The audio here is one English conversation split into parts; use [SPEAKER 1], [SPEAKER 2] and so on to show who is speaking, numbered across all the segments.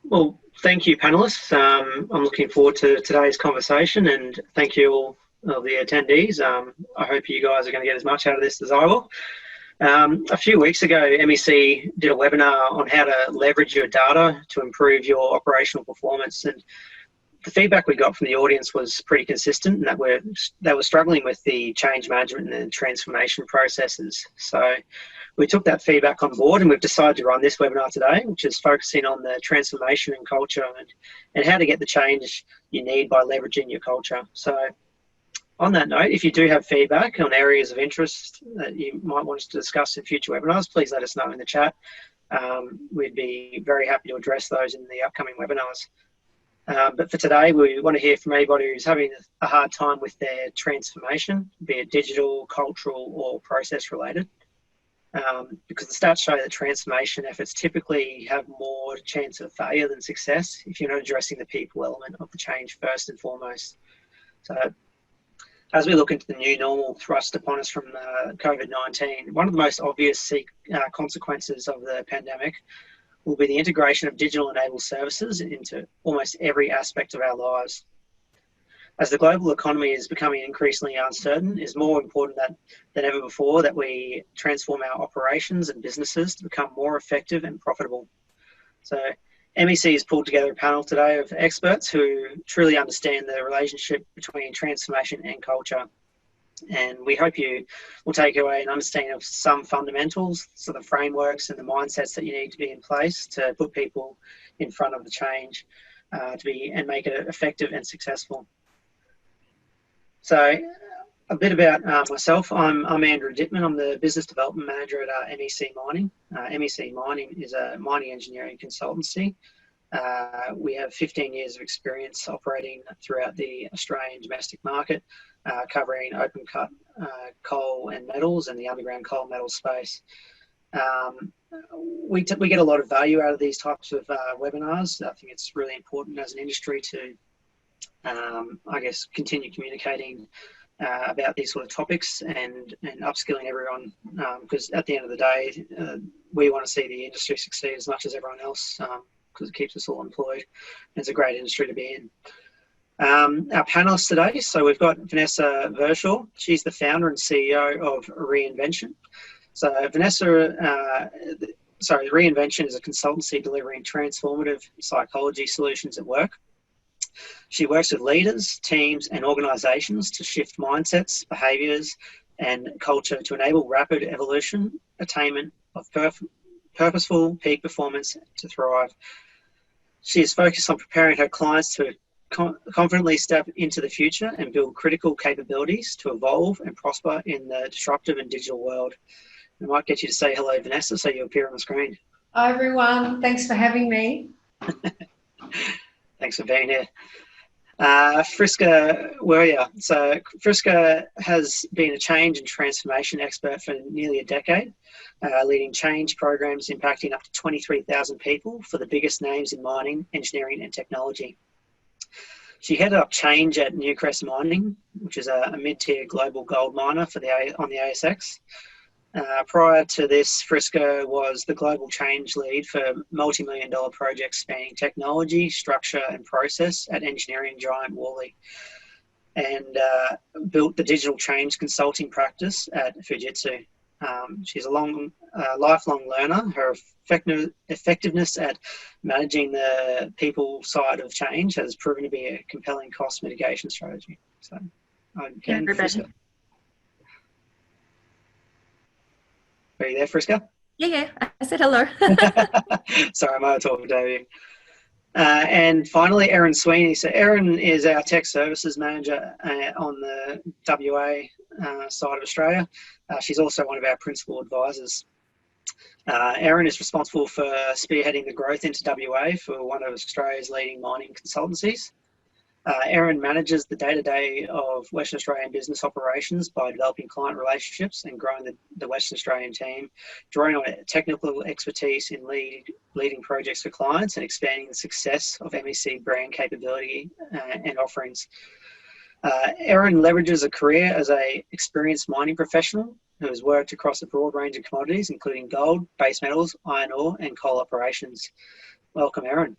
[SPEAKER 1] Well, thank you, panelists. I'm looking forward to today's conversation, and thank you all of the attendees. I hope you guys are going to get as much out of this as I will. A few weeks ago, MEC did a webinar on how to leverage your data to improve your operational performance, and the feedback we got from the audience was pretty consistent, and that they were struggling with the change management and transformation processes. So we took that feedback on board, and we've decided to run this webinar today, which is focusing on the transformation and culture and how to get the change you need by leveraging your culture. So on that note, if you do have feedback on areas of interest that you might want us to discuss in future webinars, please let us know in the chat. We'd be very happy to address those in the upcoming webinars. But for today, we want to hear from anybody who's having a hard time with their transformation, be it digital, cultural, or process related. Because the stats show that transformation efforts typically have more chance of failure than success if you're not addressing the people element of the change first and foremost. So as we look into the new normal thrust upon us from COVID-19, one of the most obvious consequences of the pandemic will be the integration of digital enabled services into almost every aspect of our lives. As the global economy is becoming increasingly uncertain, it's more important than ever before that we transform our operations and businesses to become more effective and profitable. So MEC has pulled together a panel today of experts who truly understand the relationship between transformation and culture. And we hope you will take away an understanding of some fundamentals, so the frameworks and the mindsets that you need to be in place to put people in front of the change and make it effective and successful. So a bit about myself. I'm Andrew Dittman. I'm the Business Development Manager at MEC Mining. MEC Mining is a mining engineering consultancy. We have 15 years of experience operating throughout the Australian domestic market, covering open cut coal and metals and the underground coal metal space. We get a lot of value out of these types of webinars. I think it's really important as an industry to I guess, continue communicating about these sort of topics and upskilling everyone, because at the end of the day, we want to see the industry succeed as much as everyone else, because it keeps us all employed. It's a great industry to be in. Our panelists today, so we've got Vanessa Verschoor. She's the founder and CEO of Reinvention. So Reinvention is a consultancy delivering transformative psychology solutions at work. She works with leaders, teams, and organisations to shift mindsets, behaviours, and culture to enable rapid evolution, attainment of purposeful peak performance to thrive. She is focused on preparing her clients to confidently step into the future and build critical capabilities to evolve and prosper in the disruptive and digital world. I might get you to say hello, Vanessa, so you appear on the screen.
[SPEAKER 2] Hi, everyone. Thanks for having me.
[SPEAKER 1] Thanks for being here. Friska Werrier. So Friska has been a change and transformation expert for nearly a decade, leading change programs impacting up to 23,000 people for the biggest names in mining, engineering and technology. She headed up change at Newcrest Mining, which is a mid-tier global gold miner on the ASX. Prior to this, Friska was the global change lead for multi-million-dollar projects spanning technology, structure and process at engineering giant Worley, and built the digital change consulting practice at Fujitsu. She's a lifelong learner. Her effectiveness at managing the people side of change has proven to be a compelling cost mitigation strategy. So, again, Friska. Are you there, Friska?
[SPEAKER 3] Yeah, I said hello.
[SPEAKER 1] Sorry, I might have talked over you. And finally, Erin Sweeney. So Erin is our Tech Services Manager on the WA side of Australia. She's also one of our principal advisors. Erin is responsible for spearheading the growth into WA for one of Australia's leading mining consultancies. Erin manages the day-to-day of Western Australian business operations by developing client relationships and growing the Western Australian team, drawing on technical expertise in leading projects for clients and expanding the success of MEC brand capability and offerings. Erin leverages a career as an experienced mining professional who has worked across a broad range of commodities, including gold, base metals, iron ore, and coal operations. Welcome, Erin.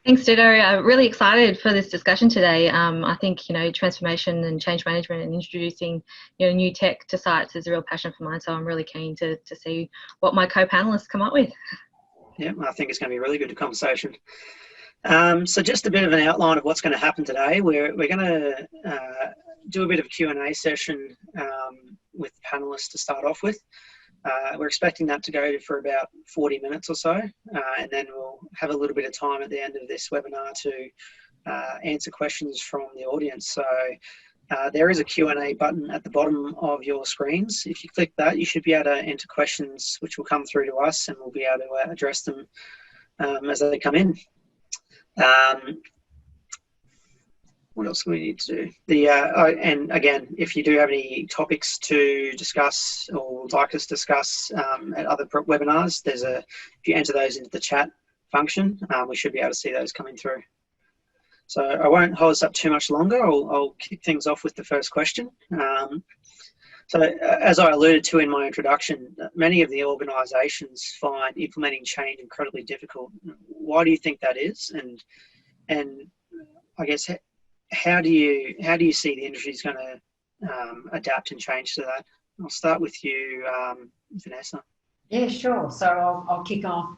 [SPEAKER 3] Thanks, Ditto. I'm really excited for this discussion today. I think, transformation and change management and introducing, new tech to sites is a real passion for mine. So I'm really keen to see what my co-panelists come up with.
[SPEAKER 1] Yeah, I think it's going to be a really good conversation. So just a bit of an outline of what's going to happen today. We're going to do a bit of a Q&A session with the panelists to start off with. We're expecting that to go for about 40 minutes or so, and then we'll have a little bit of time at the end of this webinar to answer questions from the audience. So there is a Q&A button at the bottom of your screens. If you click that, you should be able to enter questions which will come through to us, and we'll be able to address them as they come in. What else do we need to do? And again, if you do have any topics to discuss or would like us to discuss at other webinars, if you enter those into the chat function, we should be able to see those coming through. So I won't hold us up too much longer. I'll kick things off with the first question. So as I alluded to in my introduction, many of the organisations find implementing change incredibly difficult. Why do you think that is? And I guess, how do you see the industry is going to adapt and change to that? I'll start with you, Vanessa.
[SPEAKER 2] Yeah, sure. So I'll kick off.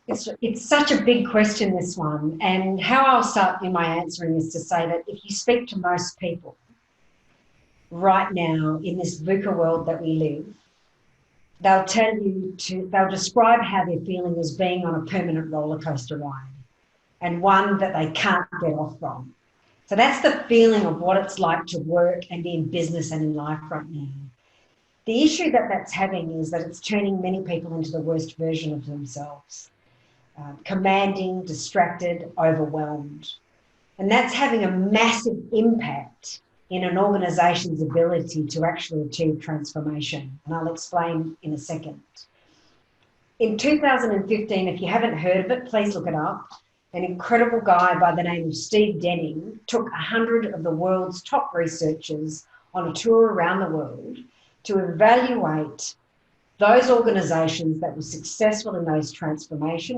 [SPEAKER 2] It's such a big question, this one. And how I'll start in my answering is to say that if you speak to most people right now in this VUCA world that we live, they'll describe how they're feeling as being on a permanent roller coaster ride, and one that they can't get off from. So that's the feeling of what it's like to work and be in business and in life right now. The issue that's having is that it's turning many people into the worst version of themselves, commanding, distracted, overwhelmed. And that's having a massive impact in an organisation's ability to actually achieve transformation. And I'll explain in a second. In 2015, if you haven't heard of it, please look it up. An incredible guy by the name of Steve Denning took 100 of the world's top researchers on a tour around the world to evaluate those organisations that were successful in those transformation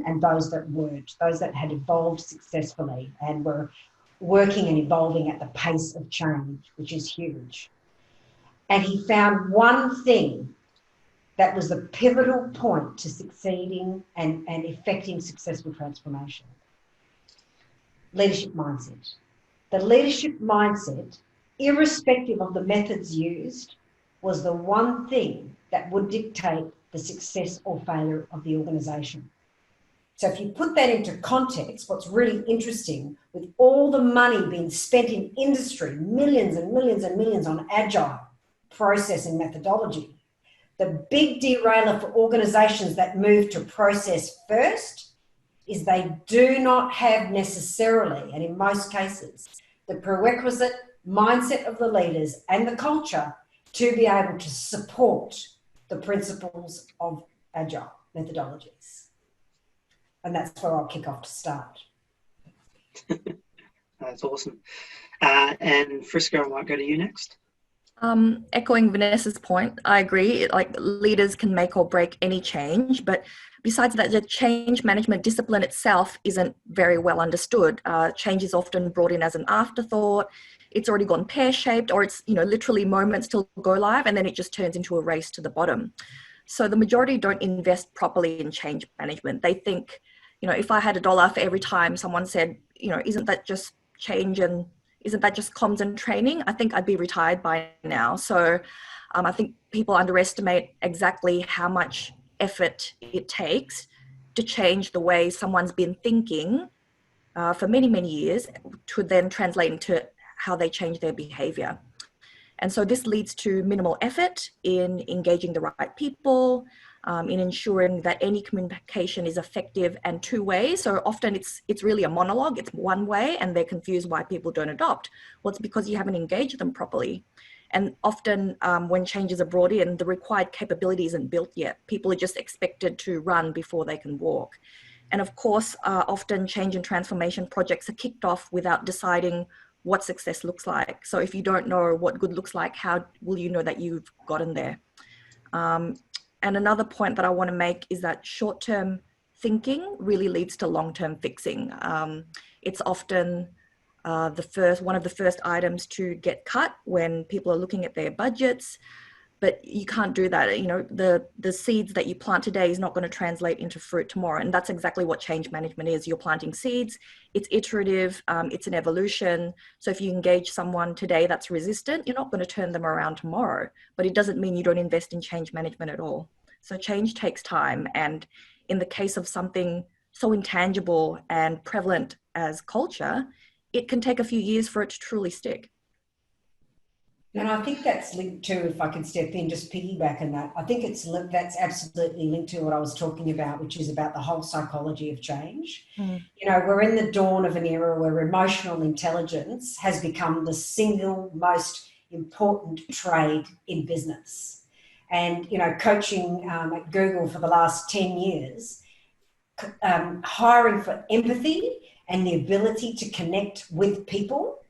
[SPEAKER 2] and those that weren't, those that had evolved successfully and were working and evolving at the pace of change, which is huge. And he found one thing that was the pivotal point to succeeding and effecting successful transformation. Leadership mindset. The leadership mindset, irrespective of the methods used, was the one thing that would dictate the success or failure of the organisation. So if you put that into context, what's really interesting, with all the money being spent in industry, millions and millions and millions on agile process and methodology, the big derailer for organisations that move to process first is they do not have necessarily, and in most cases, the prerequisite mindset of the leaders and the culture to be able to support the principles of agile methodologies. And that's where I'll kick off to start.
[SPEAKER 1] That's awesome. And Frisco, I might go to you next.
[SPEAKER 3] Echoing Vanessa's point, I agree. Like, leaders can make or break any change, but besides that, the change management discipline itself isn't very well understood. Change is often brought in as an afterthought. It's already gone pear-shaped, or it's literally moments till go live, and then it just turns into a race to the bottom. So the majority don't invest properly in change management. They think, if I had $1 for every time someone said, isn't that just change and isn't that just comms and training? I think I'd be retired by now. So I think people underestimate exactly how much effort it takes to change the way someone's been thinking for many, many years, to then translate into how they change their behavior. And so this leads to minimal effort in engaging the right people, in ensuring that any communication is effective and two-way. So often it's really a monologue, it's one way, and they're confused why people don't adopt. Well, it's because you haven't engaged them properly. And often when changes are brought in, the required capability isn't built yet. People are just expected to run before they can walk. And of course, often change and transformation projects are kicked off without deciding what success looks like. So if you don't know what good looks like, how will you know that you've gotten there? And another point that I want to make is that short-term thinking really leads to long-term fixing. It's often one of the first items to get cut when people are looking at their budgets. But you can't do that. You know, the seeds that you plant today is not going to translate into fruit tomorrow. And that's exactly what change management is. You're planting seeds. It's iterative. It's an evolution. So if you engage someone today that's resistant, you're not going to turn them around tomorrow. But it doesn't mean you don't invest in change management at all. So change takes time. And in the case of something so intangible and prevalent as culture, it can take a few years for it to truly stick.
[SPEAKER 2] And I think that's linked to, if I can step in, just piggyback on that, I think that's absolutely linked to what I was talking about, which is about the whole psychology of change. You know, we're in the dawn of an era where emotional intelligence has become the single most important trade in business. And, you know, coaching at Google for the last 10 years, hiring for empathy and the ability to connect with people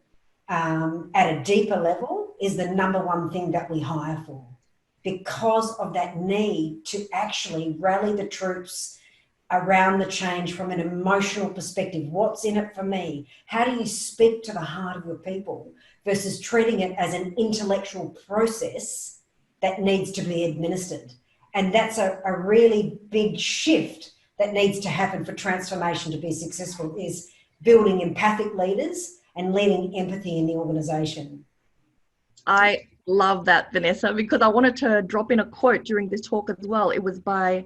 [SPEAKER 2] at a deeper level is the number one thing that we hire for, because of that need to actually rally the troops around the change from an emotional perspective. What's in it for me? How do you speak to the heart of your people versus treating it as an intellectual process that needs to be administered? And that's a really big shift that needs to happen for transformation to be successful, is building empathic leaders and leading empathy in the organisation.
[SPEAKER 3] I love that, Vanessa, because I wanted to drop in a quote during this talk as well. It was by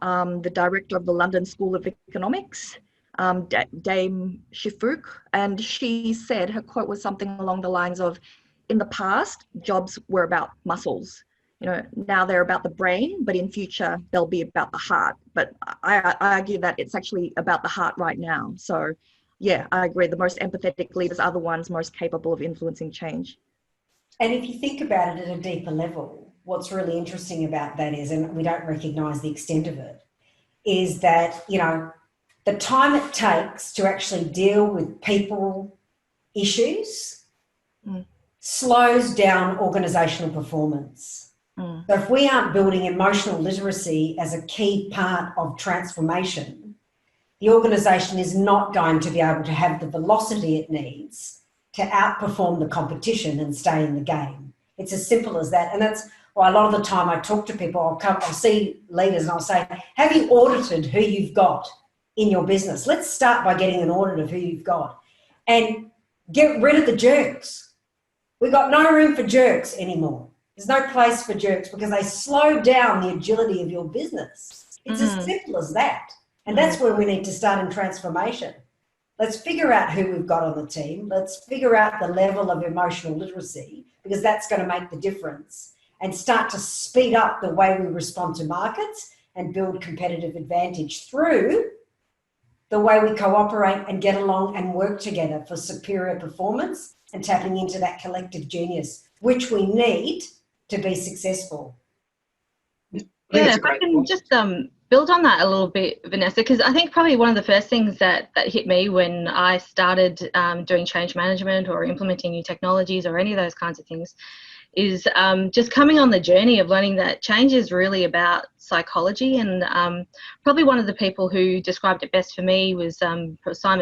[SPEAKER 3] the director of the London School of Economics, Dame Shifu, and she said, her quote was something along the lines of, in the past, jobs were about muscles. You know, now they're about the brain, but in future, they'll be about the heart. But I argue that it's actually about the heart right now. So yeah, I agree. The most empathetic leaders are the ones most capable of influencing change.
[SPEAKER 2] And if you think about it at a deeper level, what's really interesting about that is, and we don't recognise the extent of it, is that, you know, the time it takes to actually deal with people issues slows down organisational performance. So if we aren't building emotional literacy as a key part of transformation, the organisation is not going to be able to have the velocity it needs to outperform the competition and stay in the game. It's as simple as that. And that's why a lot of the time I talk to people, I'll see leaders and I'll say, have you audited who you've got in your business? Let's start by getting an audit of who you've got and get rid of the jerks. We've got no room for jerks anymore. There's no place for jerks because they slow down the agility of your business. It's as simple as that. And that's where we need to start in transformation. Let's figure out who we've got on the team. Let's figure out the level of emotional literacy, because that's going to make the difference, and start to speed up the way we respond to markets and build competitive advantage through the way we cooperate and get along and work together for superior performance and tapping into that collective genius, which we need to be successful.
[SPEAKER 4] Yeah, if I can just build on that a little bit, Vanessa, because I think probably one of the first things that hit me when I started doing change management or implementing new technologies or any of those kinds of things is just coming on the journey of learning that change is really about psychology. And probably one of the people who described it best for me was Simon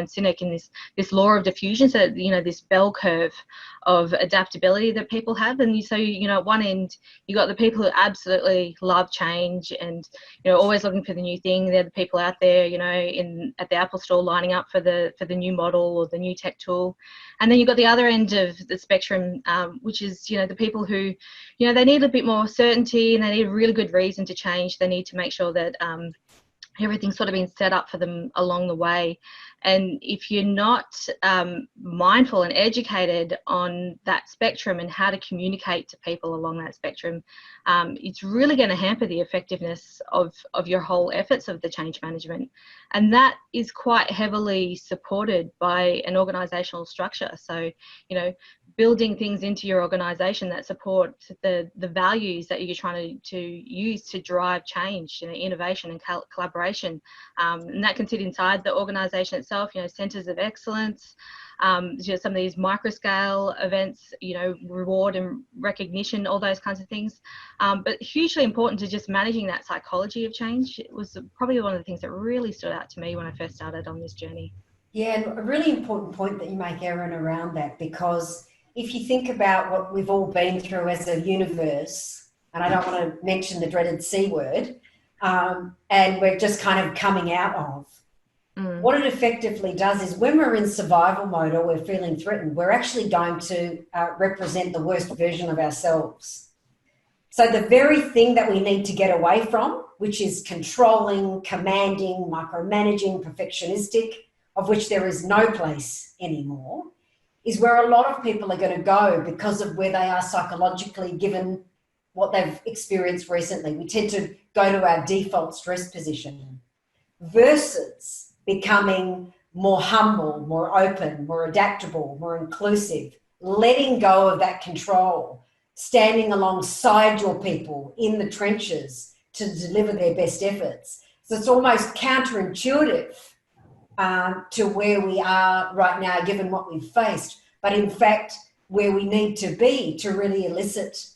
[SPEAKER 4] Sinek in this law of diffusion. So, you know, this bell curve of adaptability that people have. And so, you know, at one end, you got the people who absolutely love change and, you know, always looking for the new thing. They're the people out there, you know, at the Apple store lining up for the new model or the new tech tool. And then you've got the other end of the spectrum, which is, you know, the people who, you know, they need a bit more certainty and they need a really good reason to change. They need to make sure that everything's sort of been set up for them along the way. And if you're not mindful and educated on that spectrum and how to communicate to people along that spectrum, it's really going to hamper the effectiveness of your whole efforts of the change management. And that is quite heavily supported by an organisational structure. So, you know, building things into your organisation that support the values that you're trying to use to drive change, innovation and collaboration. And that can sit inside the organisation itself, centres of excellence, some of these micro-scale events, reward and recognition, all those kinds of things. But hugely important to just managing that psychology of change. It was probably one of the things that really stood out to me when I first started on this journey.
[SPEAKER 2] Yeah, and a really important point that you make, Erin, around that, because if you think about what we've all been through as a universe, and I don't want to mention the dreaded C word, and we're just kind of coming out of, what it effectively does is when we're in survival mode or we're feeling threatened, we're actually going to represent the worst version of ourselves. So the very thing that we need to get away from, which is controlling, commanding, micromanaging, perfectionistic, of which there is no place anymore, is where a lot of people are going to go because of where they are psychologically, given what they've experienced recently. We tend to go to our default stress position versus becoming more humble, more open, more adaptable, more inclusive, letting go of that control, standing alongside your people in the trenches to deliver their best efforts. So it's almost counterintuitive to where we are right now, given what we've faced, but in fact, where we need to be to really elicit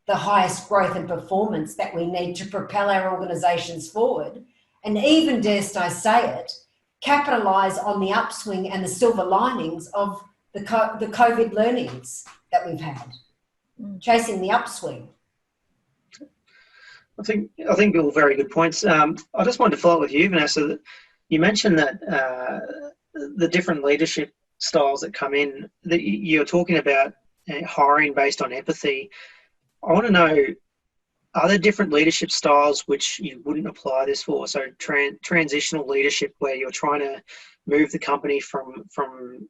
[SPEAKER 2] the highest growth and performance that we need to propel our organisations forward, and even, dare I say it, capitalise on the upswing and the silver linings of the COVID learnings that we've had, chasing the upswing.
[SPEAKER 1] I think all very good points. I just wanted to follow up with you, Vanessa. That you mentioned that the different leadership styles that come in, that you're talking about hiring based on empathy. I want to know, are there different leadership styles which you wouldn't apply this for? So transitional leadership, where you're trying to move the company from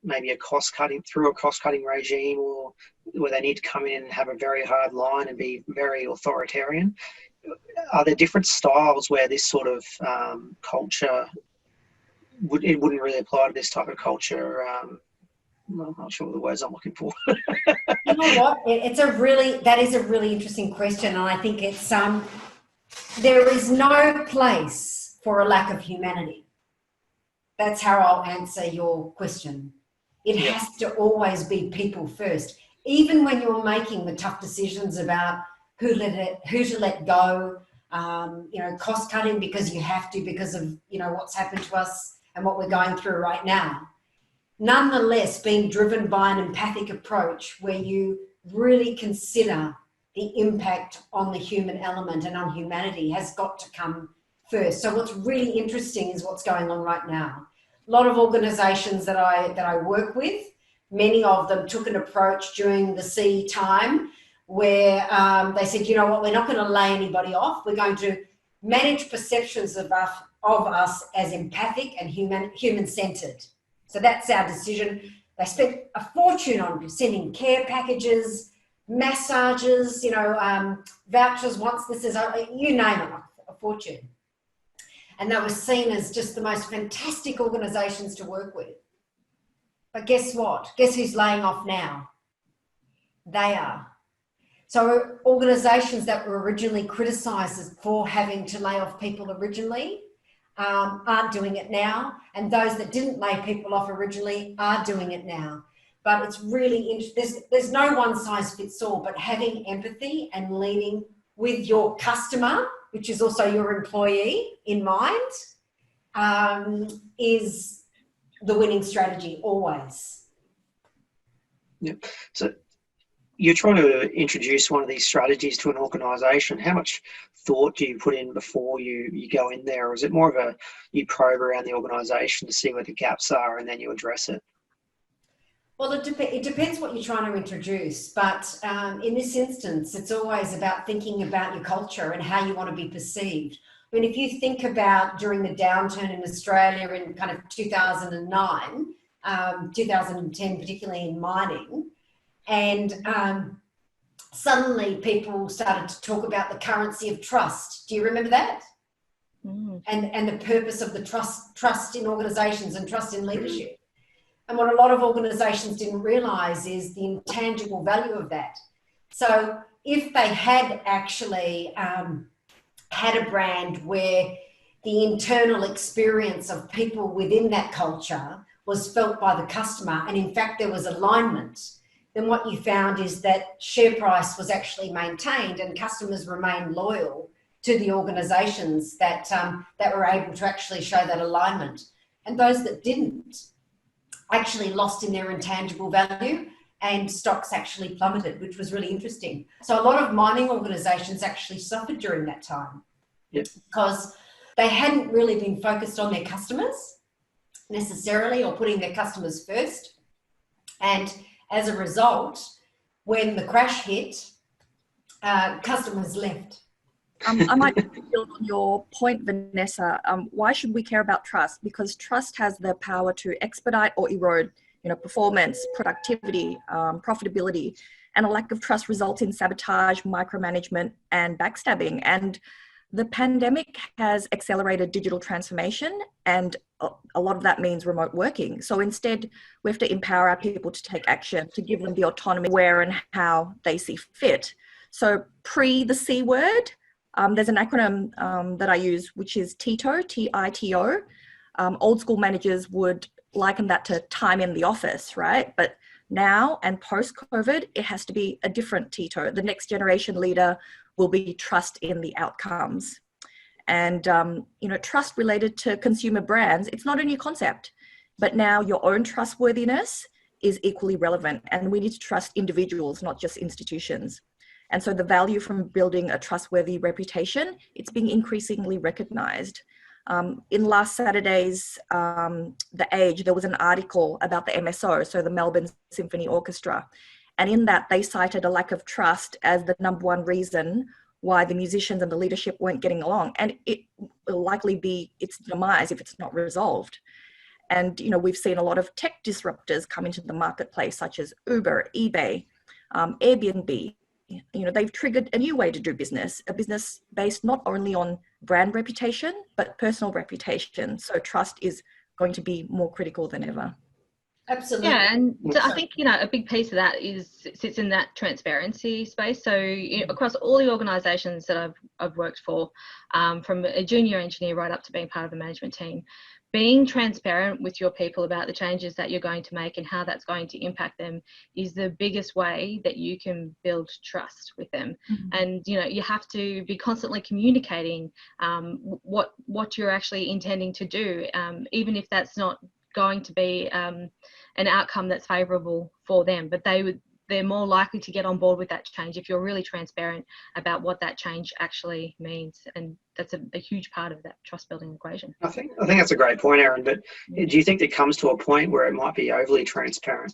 [SPEAKER 1] maybe a cost cutting regime, or where they need to come in and have a very hard line and be very authoritarian. Are there different styles where this sort of culture wouldn't really apply to this type of culture? I'm not sure the words I'm looking for.
[SPEAKER 2] You know what? That is a really interesting question, and I think it's there is no place for a lack of humanity. That's how I'll answer your question. It has to always be people first, even when you're making the tough decisions about who to let go. Cost cutting because you have to, because of what's happened to us and what we're going through right now. Nonetheless, being driven by an empathic approach where you really consider the impact on the human element and on humanity has got to come first. So what's really interesting is what's going on right now. A lot of organisations that I work with, many of them took an approach during the C time where they said, you know what, we're not going to lay anybody off. We're going to manage perceptions of us as empathic and human-centred. So that's our decision. They spent a fortune on sending care packages, massages, vouchers once this is, you name it, a fortune. And they were seen as just the most fantastic organisations to work with. But guess what? Guess who's laying off now? They are. So organisations that were originally criticised for having to lay off people originally aren't doing it now, and those that didn't lay people off originally are doing it now. But it's really interesting. There's no one size fits all, but having empathy and leading with your customer, which is also your employee, in mind, is the winning strategy always.
[SPEAKER 1] Yeah. So you're trying to introduce one of these strategies to an organisation. How much thought do you put in before you go in there? Or is it more of you probe around the organisation to see where the gaps are and then you address it?
[SPEAKER 2] Well, it depends what you're trying to introduce. But in this instance, it's always about thinking about your culture and how you want to be perceived. I mean, if you think about during the downturn in Australia in kind of 2009, 2010, particularly in mining, and suddenly people started to talk about the currency of trust. Do you remember that? And the purpose of the trust in organisations and trust in leadership. And what a lot of organisations didn't realise is the intangible value of that. So if they had actually had a brand where the internal experience of people within that culture was felt by the customer, and in fact there was alignment, then what you found is that share price was actually maintained and customers remained loyal to the organisations that were able to actually show that alignment. And those that didn't actually lost in their intangible value, and stocks actually plummeted, which was really interesting. So a lot of mining organisations actually suffered during that time.
[SPEAKER 1] Yep.
[SPEAKER 2] Because they hadn't really been focused on their customers necessarily, or putting their customers first. And as a result, when the crash hit, customers left.
[SPEAKER 3] I might build on your point, Vanessa. Why should we care about trust? Because trust has the power to expedite or erode, performance, productivity, profitability, and a lack of trust results in sabotage, micromanagement, and backstabbing. And the pandemic has accelerated digital transformation, and a lot of that means remote working. So instead, we have to empower our people to take action, to give them the autonomy where and how they see fit. So pre the C word, there's an acronym that I use, which is TITO, T-I-T-O. Old school managers would liken that to time in the office, right? But now and post-COVID, it has to be a different TITO. The next generation leader will be trust in the outcomes. And, trust related to consumer brands, it's not a new concept, but now your own trustworthiness is equally relevant, and we need to trust individuals, not just institutions. And so the value from building a trustworthy reputation, it's being increasingly recognized. In last Saturday's The Age, there was an article about the MSO, so the Melbourne Symphony Orchestra. And in that, they cited a lack of trust as the number one reason why the musicians and the leadership weren't getting along. And it will likely be its demise if it's not resolved. And, we've seen a lot of tech disruptors come into the marketplace, such as Uber, eBay, Airbnb. They've triggered a new way to do business, a business based not only on brand reputation, but personal reputation. So trust is going to be more critical than ever.
[SPEAKER 2] Absolutely.
[SPEAKER 4] Yeah, and I think, a big piece of that sits in that transparency space. So across all the organisations that I've worked for, from a junior engineer right up to being part of the management team, being transparent with your people about the changes that you're going to make and how that's going to impact them is the biggest way that you can build trust with them. Mm-hmm. And, you have to be constantly communicating what you're actually intending to do, even if that's not going to be an outcome that's favourable for them, but they're more likely to get on board with that change if you're really transparent about what that change actually means. And that's a huge part of that trust building equation.
[SPEAKER 1] I think that's a great point, Erin, but do you think it comes to a point where it might be overly transparent?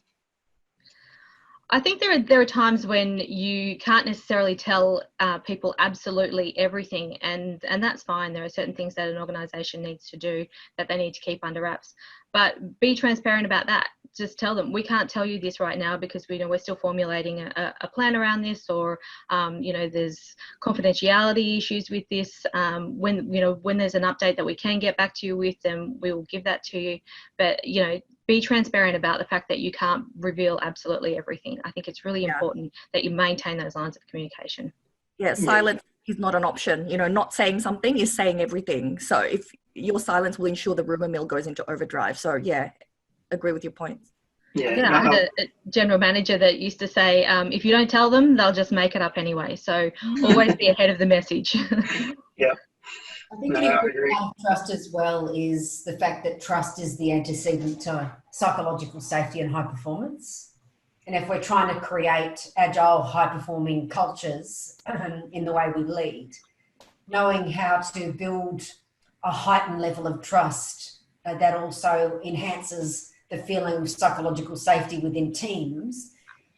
[SPEAKER 4] I think there are times when you can't necessarily tell people absolutely everything, and that's fine. There are certain things that an organisation needs to do that they need to keep under wraps, but be transparent about that. Just tell them, we can't tell you this right now because we're still formulating a plan around this, or there's confidentiality issues with this. When there's an update that we can get back to you with, then we will give that to you. But be transparent about the fact that you can't reveal absolutely everything. I think it's really important that you maintain those lines of communication.
[SPEAKER 3] Yeah, silence is not an option. Not saying something is saying everything. So if your silence will ensure the rumor mill goes into overdrive. So agree with your points.
[SPEAKER 4] Yeah, I had a general manager that used to say, if you don't tell them, they'll just make it up anyway. So always be ahead of the message.
[SPEAKER 1] Yeah.
[SPEAKER 2] I think an important part of trust as well is the fact that trust is the antecedent to psychological safety and high performance. And if we're trying to create agile, high-performing cultures in the way we lead, knowing how to build a heightened level of trust that also enhances the feeling of psychological safety within teams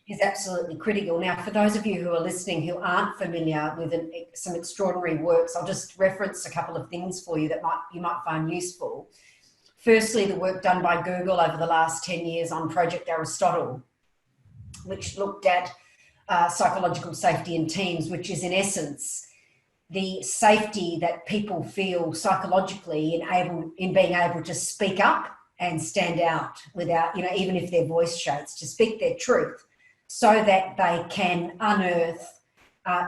[SPEAKER 2] is absolutely critical. Now, for those of you who are listening who aren't familiar with some extraordinary works, I'll just reference a couple of things for you that you might find useful. Firstly, the work done by Google over the last 10 years on Project Aristotle, which looked at psychological safety in teams, which is in essence the safety that people feel psychologically in being able to speak up and stand out without, even if their voice shakes, to speak their truth so that they can unearth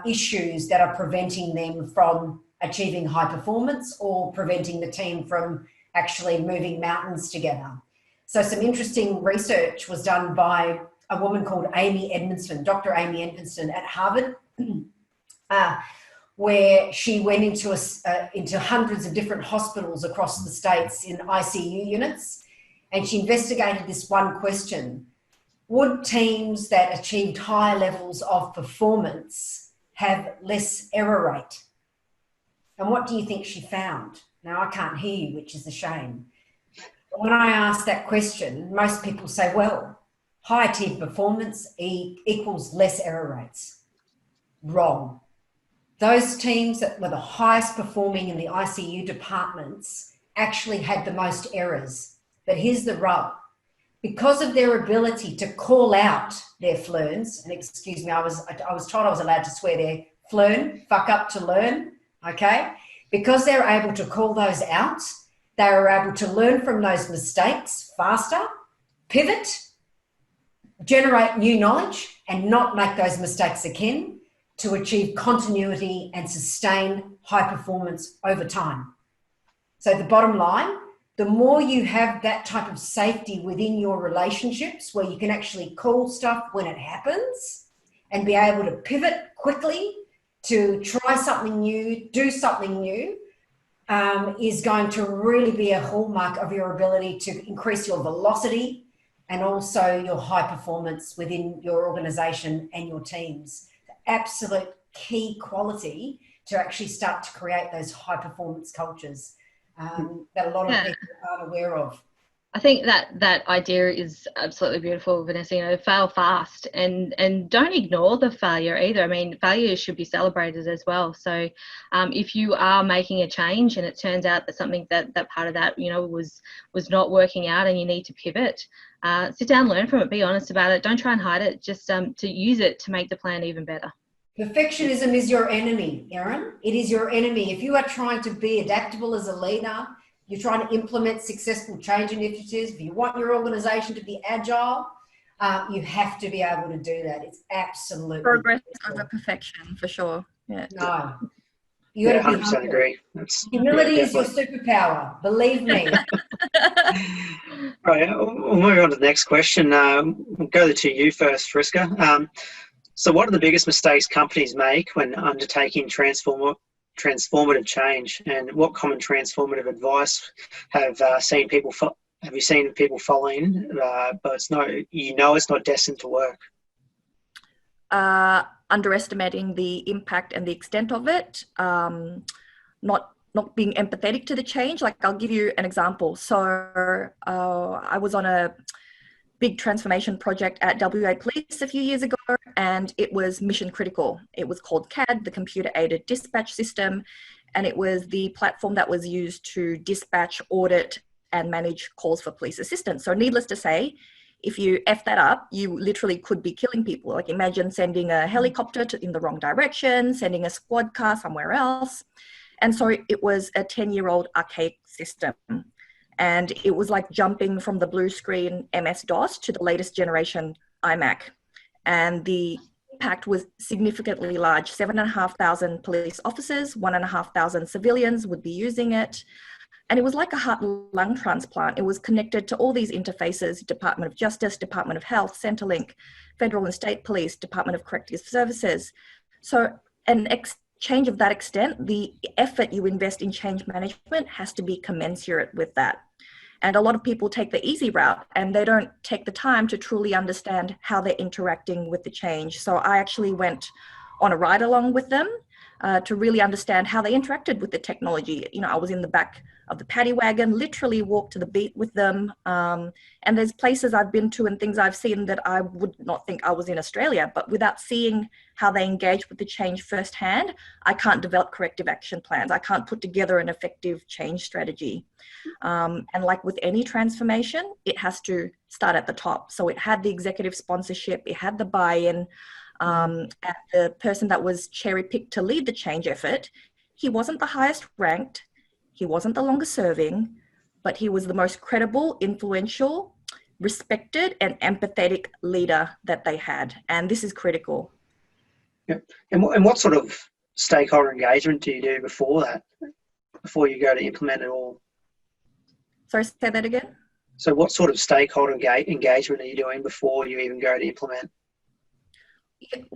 [SPEAKER 2] issues that are preventing them from achieving high performance or preventing the team from actually moving mountains together. So some interesting research was done by a woman called Amy Edmondson, Dr. Amy Edmondson at Harvard, where she went into hundreds of different hospitals across the states in ICU units, and she investigated this one question: would teams that achieved high levels of performance have less error rate? And what do you think she found? Now, I can't hear you, which is a shame. But when I ask that question, most people say, well, high team performance equals less error rates. Wrong. Those teams that were the highest performing in the ICU departments actually had the most errors. But here's the rub. Because of their ability to call out their flurns, and excuse me, I was told I was allowed to swear there, flurn, fuck up to learn, okay? Because they're able to call those out, they are able to learn from those mistakes faster, pivot, generate new knowledge, and not make those mistakes again, to achieve continuity and sustain high performance over time. So the bottom line, the more you have that type of safety within your relationships where you can actually call stuff when it happens and be able to pivot quickly to try something new, do something new, is going to really be a hallmark of your ability to increase your velocity and also your high performance within your organisation and your teams. The absolute key quality to actually start to create those high performance cultures that a lot of people aren't aware of.
[SPEAKER 4] I think that idea is absolutely beautiful, Vanessa. Fail fast and don't ignore the failure either. I mean, failure should be celebrated as well. So if you are making a change and it turns out that something that part of that, was not working out and you need to pivot, sit down, learn from it, be honest about it. Don't try and hide it, just to use it to make the plan even better.
[SPEAKER 2] Perfectionism is your enemy, Erin. It is your enemy. If you are trying to be adaptable as a leader, you're trying to implement successful change initiatives, if you want your organisation to be agile, you have to be able to do that. It's absolutely
[SPEAKER 3] progress over perfection, for sure. Yeah.
[SPEAKER 2] No. You got to be
[SPEAKER 1] 100% agree.
[SPEAKER 2] Humility is your superpower. Believe me.
[SPEAKER 1] Right, we'll move on to the next question. We'll go to you first, Friska. So what are the biggest mistakes companies make when undertaking transformative change, and what common transformative advice have you seen people following, but it's not destined to work?
[SPEAKER 3] Underestimating the impact and the extent of it, not being empathetic to the change. Like, I'll give you an example. So I was on a big transformation project at WA Police a few years ago, and it was mission critical. It was called CAD, the Computer Aided Dispatch System, and it was the platform that was used to dispatch, audit, and manage calls for police assistance. So needless to say, if you F that up, you literally could be killing people. Like, imagine sending a helicopter in the wrong direction, sending a squad car somewhere else. And so it was a 10-year-old archaic system. And it was like jumping from the blue screen MS-DOS to the latest generation iMac. And the impact was significantly large. 7,500 police officers, 1,500 civilians would be using it. And it was like a heart-lung transplant. It was connected to all these interfaces: Department of Justice, Department of Health, Centrelink, Federal and State Police, Department of Corrective Services. So an change of that extent, the effort you invest in change management has to be commensurate with that. And a lot of people take the easy route and they don't take the time to truly understand how they're interacting with the change. So I actually went on a ride along with them to really understand how they interacted with the technology. I was in the back of the paddy wagon, literally walked to the beat with them. And there's places I've been to and things I've seen that I would not think I was in Australia, but without seeing how they engage with the change firsthand, I can't develop corrective action plans. I can't put together an effective change strategy. And like with any transformation, it has to start at the top. So it had the executive sponsorship, it had the buy-in, and the person that was cherry-picked to lead the change effort, he wasn't the highest ranked, he wasn't the longest serving, but he was the most credible, influential, respected, and empathetic leader that they had. And this is critical.
[SPEAKER 1] Yeah. And what sort of stakeholder engagement do you do before that, before you go to implement it all?
[SPEAKER 3] Sorry, say that again?
[SPEAKER 1] So what sort of stakeholder engagement are you doing before you even go to implement?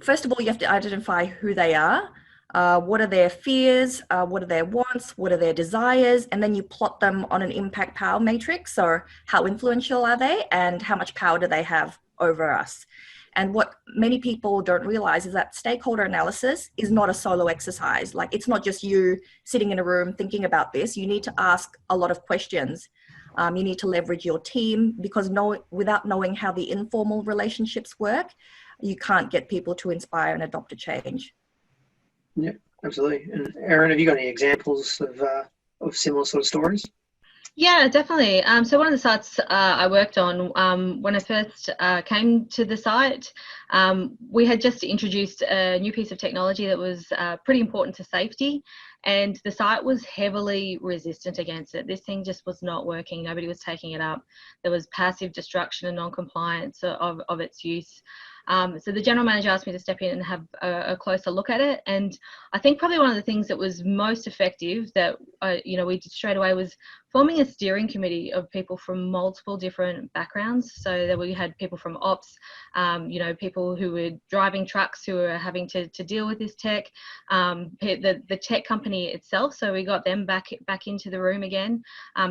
[SPEAKER 3] First of all, you have to identify who they are. What are their fears? What are their wants? What are their desires? And then you plot them on an impact power matrix. So how influential are they and how much power do they have over us? And what many people don't realize is that stakeholder analysis is not a solo exercise. Like, it's not just you sitting in a room thinking about this. You need to ask a lot of questions. You need to leverage your team, because without knowing how the informal relationships work, you can't get people to inspire and adopt a change.
[SPEAKER 1] Yeah, absolutely. And Erin, have you got any examples of similar sort of stories?
[SPEAKER 4] Yeah, definitely. So one of the sites I worked on, when I first came to the site, we had just introduced a new piece of technology that was pretty important to safety, and the site was heavily resistant against it. This thing just was not working. Nobody was taking it up. There was passive destruction and non-compliance of its use. So the general manager asked me to step in and have a closer look at it. And I think probably one of the things that was most effective that, we did straight away was forming a steering committee of people from multiple different backgrounds. So that we had people from ops, people who were driving trucks who were having to deal with this tech, the tech company itself. So we got them back into the room again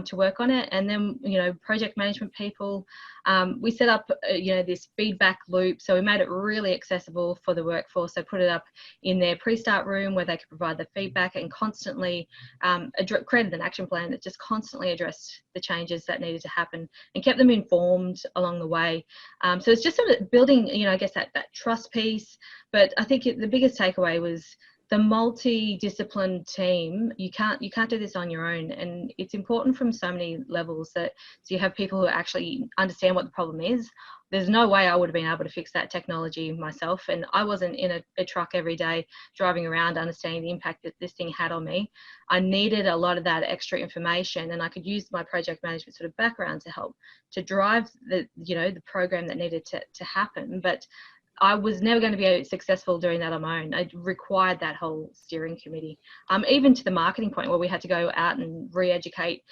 [SPEAKER 4] to work on it. And then, project management people, we set up, this feedback loop. So we made it really accessible for the workforce. So put it up in their pre-start room where they could provide the feedback, and constantly created an action plan that just constantly addressed the changes that needed to happen and kept them informed along the way. So it's just sort of building, I guess that trust piece. But I think the biggest takeaway was the multi-disciplined team. You can't do this on your own, and it's important from so many levels so you have people who actually understand what the problem is. There's no way I would have been able to fix that technology myself, and I wasn't in a truck every day driving around understanding the impact that this thing had on me. I needed a lot of that extra information, and I could use my project management sort of background to help to drive the program that needed to happen. But I was never going to be successful doing that on my own. I required that whole steering committee, even to the marketing point where we had to go out and re-educate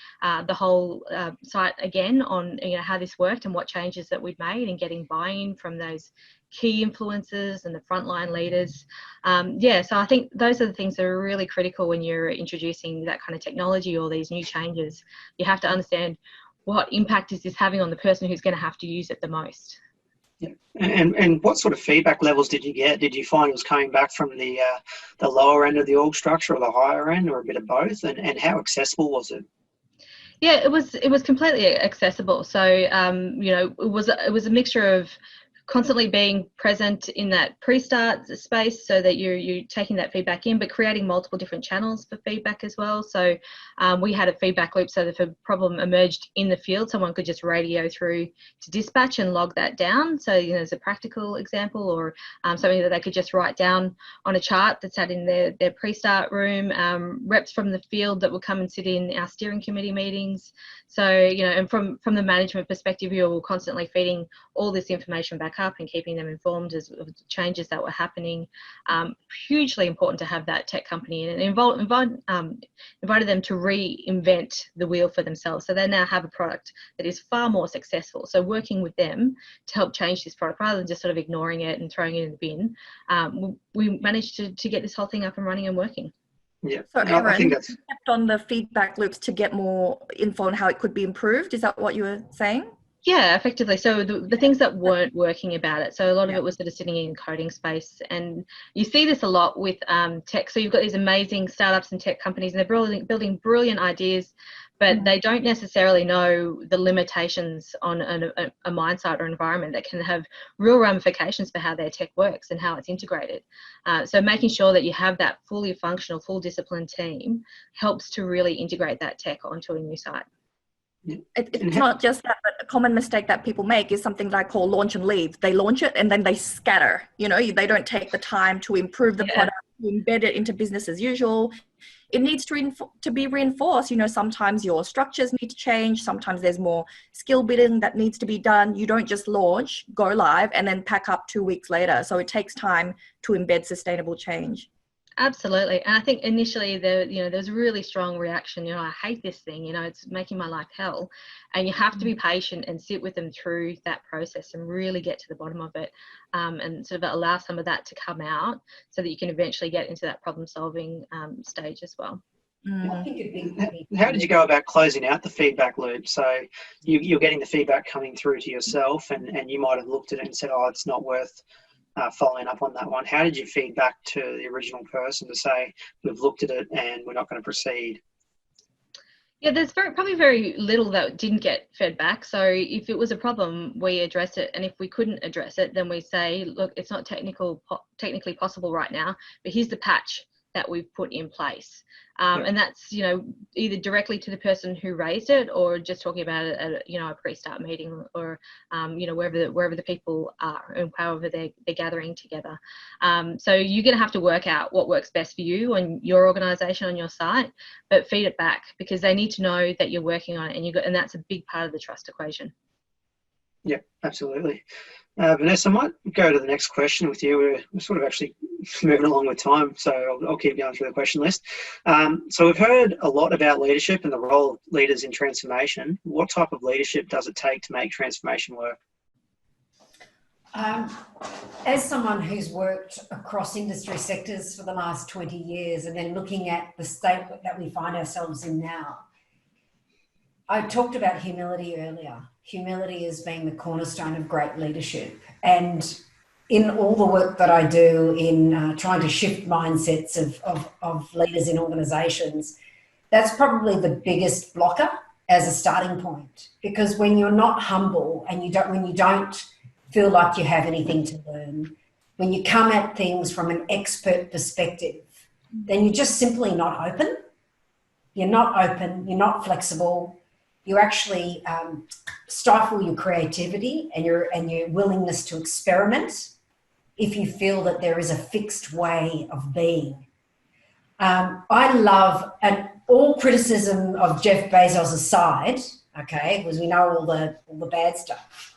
[SPEAKER 4] the whole site again on how this worked and what changes that we'd made, and getting buy-in from those key influencers and the frontline leaders. So I think those are the things that are really critical when you're introducing that kind of technology or these new changes. You have to understand what impact is this having on the person who's going to have to use it the most.
[SPEAKER 1] Yeah. And what sort of feedback levels did you get? Did you find it was coming back from the lower end of the org structure or the higher end, or a bit of both? And how accessible was it?
[SPEAKER 4] Yeah, it was completely accessible. So it was a mixture of constantly being present in that pre-start space so that you're taking that feedback in, but creating multiple different channels for feedback as well. So we had a feedback loop so that if a problem emerged in the field, someone could just radio through to dispatch and log that down. So, as a practical example, or something that they could just write down on a chart that's sat in their pre-start room. Reps from the field that will come and sit in our steering committee meetings. So, and from the management perspective, you're constantly feeding all this information back up and keeping them informed of the changes that were happening. Hugely important to have that tech company and invited them to reinvent the wheel for themselves. So they now have a product that is far more successful. So working with them to help change this product rather than just sort of ignoring it and throwing it in the bin, we managed to get this whole thing up and running and working.
[SPEAKER 1] Yeah.
[SPEAKER 3] So
[SPEAKER 1] No, I think
[SPEAKER 3] Erin, you kept on the feedback loops to get more info on how it could be improved. Is that what you were saying?
[SPEAKER 4] Yeah, effectively. So the things that weren't working about it. So a lot of it was sort of sitting in coding space, and you see this a lot with tech. So you've got these amazing startups and tech companies, and they're building brilliant ideas, but they don't necessarily know the limitations on a mine site or environment that can have real ramifications for how their tech works and how it's integrated. So making sure that you have that fully functional, full disciplined team helps to really integrate that tech onto a new site.
[SPEAKER 1] Yeah.
[SPEAKER 3] It's not just that, but a common mistake that people make is something that I call launch and leave. They launch it and then they scatter. They don't take the time to improve the product, embed it into business as usual. It needs to be reinforced. You know, sometimes your structures need to change. Sometimes there's more skill building that needs to be done. You don't just launch, go live, and then pack up 2 weeks later. So it takes time to embed sustainable change.
[SPEAKER 4] Absolutely. And I think initially there's a really strong reaction, I hate this thing, it's making my life hell. And you have to be patient and sit with them through that process and really get to the bottom of it, and sort of allow some of that to come out so that you can eventually get into that problem solving stage as well.
[SPEAKER 2] I think it'd be
[SPEAKER 1] How did you go about closing out the feedback loop? So you're getting the feedback coming through to yourself, and you might have looked at it and said, oh, it's not worth following up on that one. How did you feed back to the original person to say, we've looked at it and we're not going to proceed?
[SPEAKER 4] Yeah, there's probably very little that didn't get fed back. So if it was a problem, we address it. And if we couldn't address it, then we say, look, it's not technically possible right now, but here's the patch that we've put in place. And that's, either directly to the person who raised it, or just talking about it at a pre-start meeting, or, wherever the people are and however they're gathering together. So you're going to have to work out what works best for you and your organisation on your site, but feed it back, because they need to know that you're working on it, and that's a big part of the trust equation.
[SPEAKER 1] Yeah, absolutely. Vanessa, I might go to the next question with you. We're sort of actually moving along with time, so I'll keep going through the question list. So we've heard a lot about leadership and the role of leaders in transformation. What type of leadership does it take to make transformation work?
[SPEAKER 2] As someone who's worked across industry sectors for the last 20 years, and then looking at the state that we find ourselves in now, I talked about humility earlier. Humility as being the cornerstone of great leadership. And in all the work that I do in trying to shift mindsets of leaders in organisations, that's probably the biggest blocker as a starting point. Because when you're not humble and when you don't feel like you have anything to learn, when you come at things from an expert perspective, then you're just simply not open. You're not open, you're not flexible. You actually stifle your creativity and your willingness to experiment if you feel that there is a fixed way of being. I love, and all criticism of Jeff Bezos aside, okay, because we know all the bad stuff.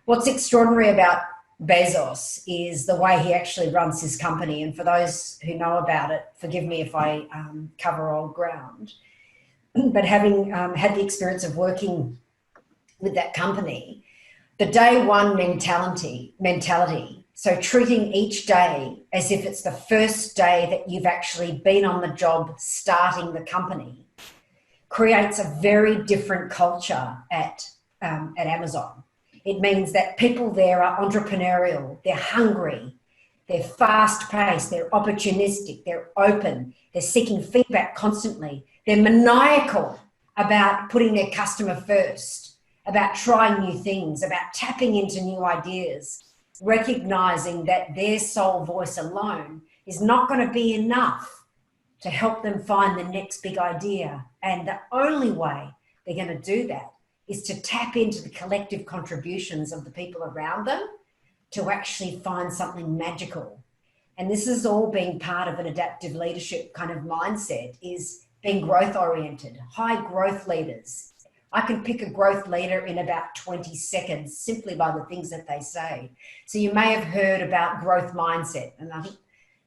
[SPEAKER 2] What's extraordinary about Bezos is the way he actually runs his company. And for those who know about it, forgive me if I cover old ground. But having had the experience of working with that company, the day one mentality, so treating each day as if it's the first day that you've actually been on the job starting the company, creates a very different culture at Amazon. It means that people there are entrepreneurial, they're hungry, they're fast-paced, they're opportunistic, they're open, they're seeking feedback constantly. They're maniacal about putting their customer first, about trying new things, about tapping into new ideas, recognizing that their sole voice alone is not going to be enough to help them find the next big idea. And the only way they're going to do that is to tap into the collective contributions of the people around them to actually find something magical. And this is all being part of an adaptive leadership kind of mindset, is being growth oriented, high growth leaders. I can pick a growth leader in about 20 seconds simply by the things that they say. So you may have heard about growth mindset, and I think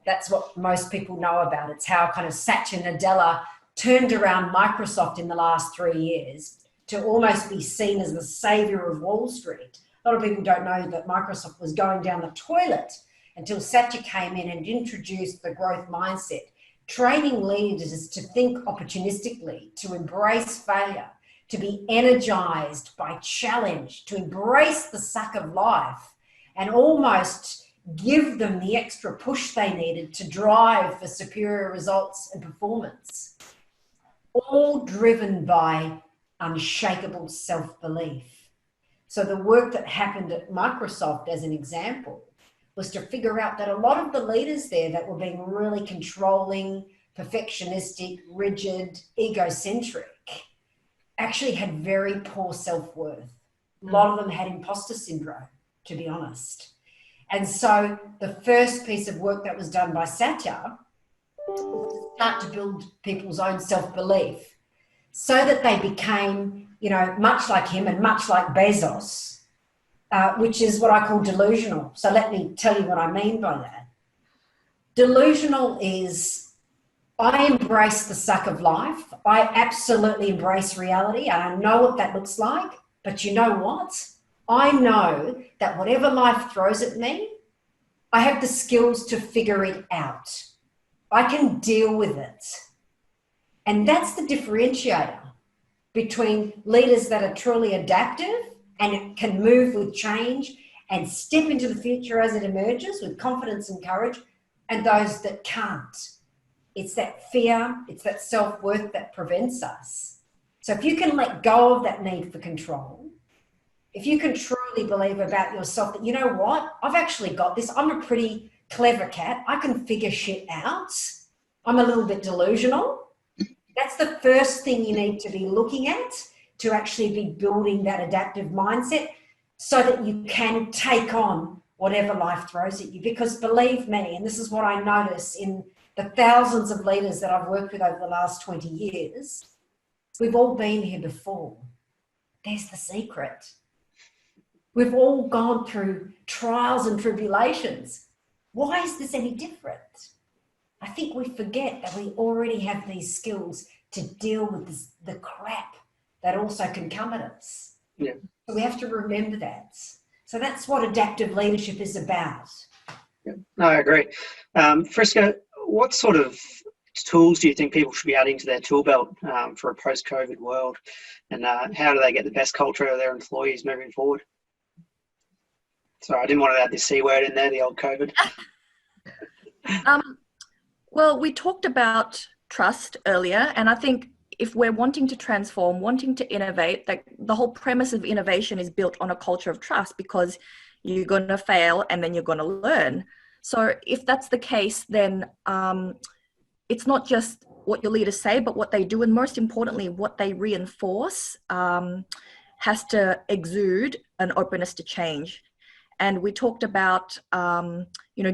[SPEAKER 2] that's what most people know about. It's how kind of Satya Nadella turned around Microsoft in the last 3 years to almost be seen as the savior of Wall Street. A lot of people don't know that Microsoft was going down the toilet until Satya came in and introduced the growth mindset, training leaders to think opportunistically, to embrace failure, to be energized by challenge, to embrace the suck of life, and almost give them the extra push they needed to drive for superior results and performance. All driven by unshakable self-belief. So the work that happened at Microsoft, as an example, was to figure out that a lot of the leaders there that were being really controlling, perfectionistic, rigid, egocentric, actually had very poor self-worth. A lot of them had imposter syndrome, to be honest. And so the first piece of work that was done by Satya start to build people's own self-belief so that they became, you know, much like him and much like Bezos, which is what I call delusional. So let me tell you what I mean by that. Delusional is, I embrace the suck of life. I absolutely embrace reality. And I know what that looks like. But you know what? I know that whatever life throws at me, I have the skills to figure it out. I can deal with it. And that's the differentiator between leaders that are truly adaptive and can move with change and step into the future as it emerges with confidence and courage, and those that can't. It's that fear, it's that self-worth that prevents us. So if you can let go of that need for control, if you can truly believe about yourself that, you know what, I've actually got this, I'm a pretty clever cat, I can figure shit out, I'm a little bit delusional. That's the first thing you need to be looking at to actually be building that adaptive mindset so that you can take on whatever life throws at you. Because believe me, and this is what I notice in the thousands of leaders that I've worked with over the last 20 years, we've all been here before. There's the secret. We've all gone through trials and tribulations. Why is this any different? I think we forget that we already have these skills to deal with the crap that also can come at us.
[SPEAKER 1] Yeah.
[SPEAKER 2] So we have to remember that. So that's what adaptive leadership is about.
[SPEAKER 1] Yeah. No, I agree. Frisco, what sort of tools do you think people should be adding to their tool belt for a post-COVID world? And how do they get the best culture of their employees moving forward? Sorry, I didn't want to add the C word in there, the old COVID.
[SPEAKER 3] Well, we talked about trust earlier, and I think if we're wanting to transform, wanting to innovate, like the whole premise of innovation is built on a culture of trust, because you're going to fail and then you're going to learn. So if that's the case, then it's not just what your leaders say, but what they do, and most importantly, what they reinforce has to exude an openness to change. And we talked about,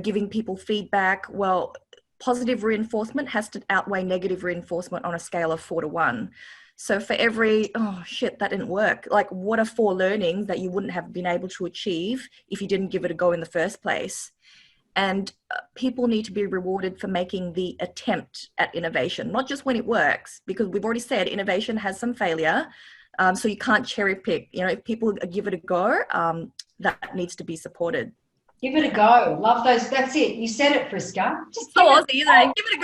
[SPEAKER 3] giving people feedback. Well, positive reinforcement has to outweigh negative reinforcement on a scale of 4 to 1. So for every, oh shit, that didn't work, like what are 4 learnings that you wouldn't have been able to achieve if you didn't give it a go in the first place? And people need to be rewarded for making the attempt at innovation, not just when it works, because we've already said innovation has some failure. So you can't cherry pick. You know, if people give it a go, that needs to be supported.
[SPEAKER 2] Give it a go. Love those. That's it. You said it, Frisca.
[SPEAKER 3] Just so Aussie, isn't it? Give it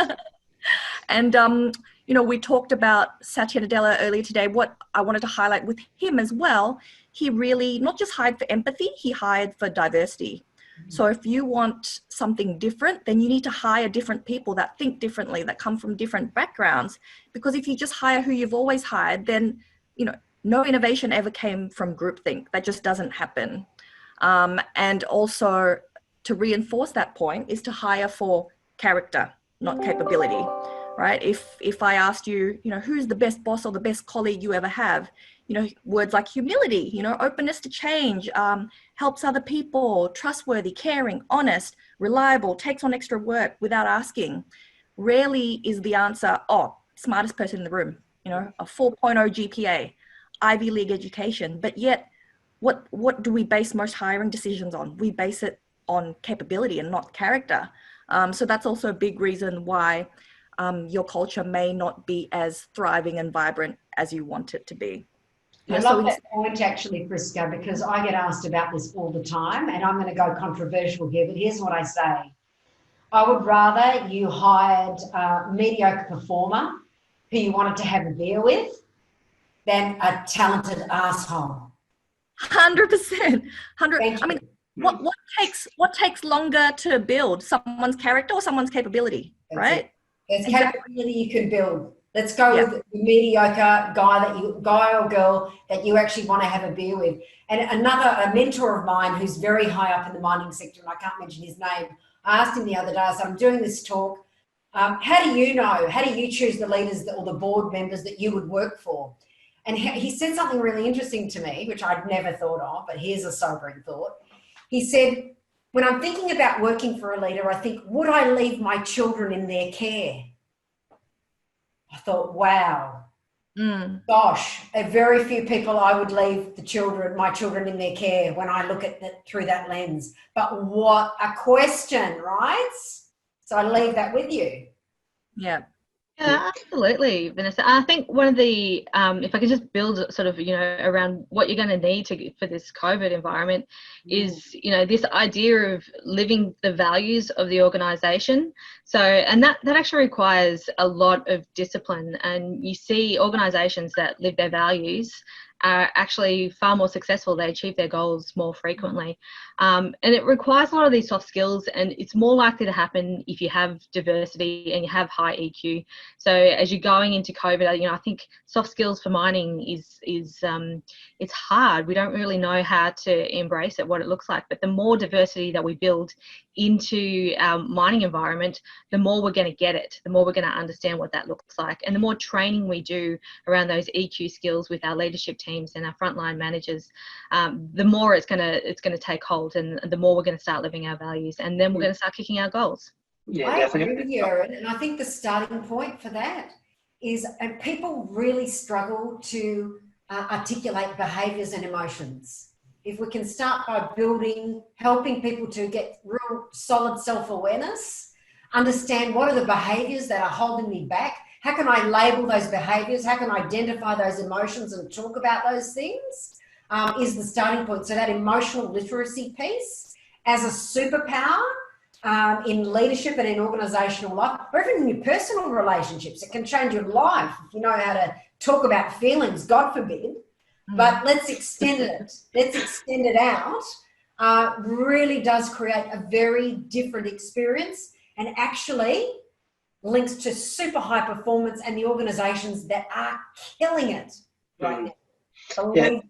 [SPEAKER 3] a go. And, we talked about Satya Nadella earlier today. What I wanted to highlight with him as well, he really not just hired for empathy, he hired for diversity. So if you want something different, then you need to hire different people that think differently, that come from different backgrounds. Because if you just hire who you've always hired, then, no innovation ever came from groupthink. That just doesn't happen. And also to reinforce that point is to hire for character, not capability, right? If I asked you, who's the best boss or the best colleague you ever have, words like humility, openness to change, helps other people, trustworthy, caring, honest, reliable, takes on extra work without asking. Rarely is the answer, oh, smartest person in the room, a 4.0 GPA, Ivy League education. But yet, what do we base most hiring decisions on? We base it on capability and not character. So that's also a big reason why your culture may not be as thriving and vibrant as you want it to be.
[SPEAKER 2] I love that point actually, Frisca, because I get asked about this all the time, and I'm going to go controversial here, but here's what I say. I would rather you hired a mediocre performer who you wanted to have a beer with than a talented asshole.
[SPEAKER 3] 100%. I mean, what takes longer to build? Someone's character or someone's capability, right?
[SPEAKER 2] There's capability you can build. Let's go with the mediocre guy or girl that you actually want to have a beer with. And a mentor of mine who's very high up in the mining sector, and I can't mention his name, I asked him the other day, I said, I'm doing this talk. How do you choose the leaders or the board members that you would work for? And he said something really interesting to me, which I'd never thought of, but here's a sobering thought. He said, When I'm thinking about working for a leader, I think, would I leave my children in their care? I thought, wow, gosh, very few people I would leave my children in their care when I look at it through that lens. But what a question, right? So I leave that with you.
[SPEAKER 3] Yeah.
[SPEAKER 4] Yeah, absolutely, Vanessa. I think one of the, if I could just build sort of, around what you're going to need for this COVID environment is, this idea of living the values of the organisation. So, and that actually requires a lot of discipline. And you see organisations that live their values are actually far more successful. They achieve their goals more frequently. And it requires a lot of these soft skills, and it's more likely to happen if you have diversity and you have high EQ. So as you're going into COVID, I think soft skills for mining is it's hard. We don't really know how to embrace it, what it looks like. But the more diversity that we build into our mining environment, the more we're going to get it, the more we're going to understand what that looks like, and the more training we do around those EQ skills with our leadership teams and our frontline managers, the more it's going to take hold, and the more we're going to start living our values, and then we're going to start kicking our goals.
[SPEAKER 1] Yeah,
[SPEAKER 2] I
[SPEAKER 1] definitely.
[SPEAKER 2] agree with you, Erin, and I think the starting point for that is, and people really struggle to articulate behaviours and emotions. If we can start by helping people to get real solid self-awareness, understand what are the behaviours that are holding me back, how can I label those behaviours, how can I identify those emotions and talk about those things, is the starting point. So that emotional literacy piece as a superpower in leadership and in organisational life, or even in your personal relationships. It can change your life if you know how to talk about feelings, God forbid. But let's extend it. Let's extend it out. Really does create a very different experience, and actually links to super high performance and the organisations that are killing it right now.
[SPEAKER 1] Yeah.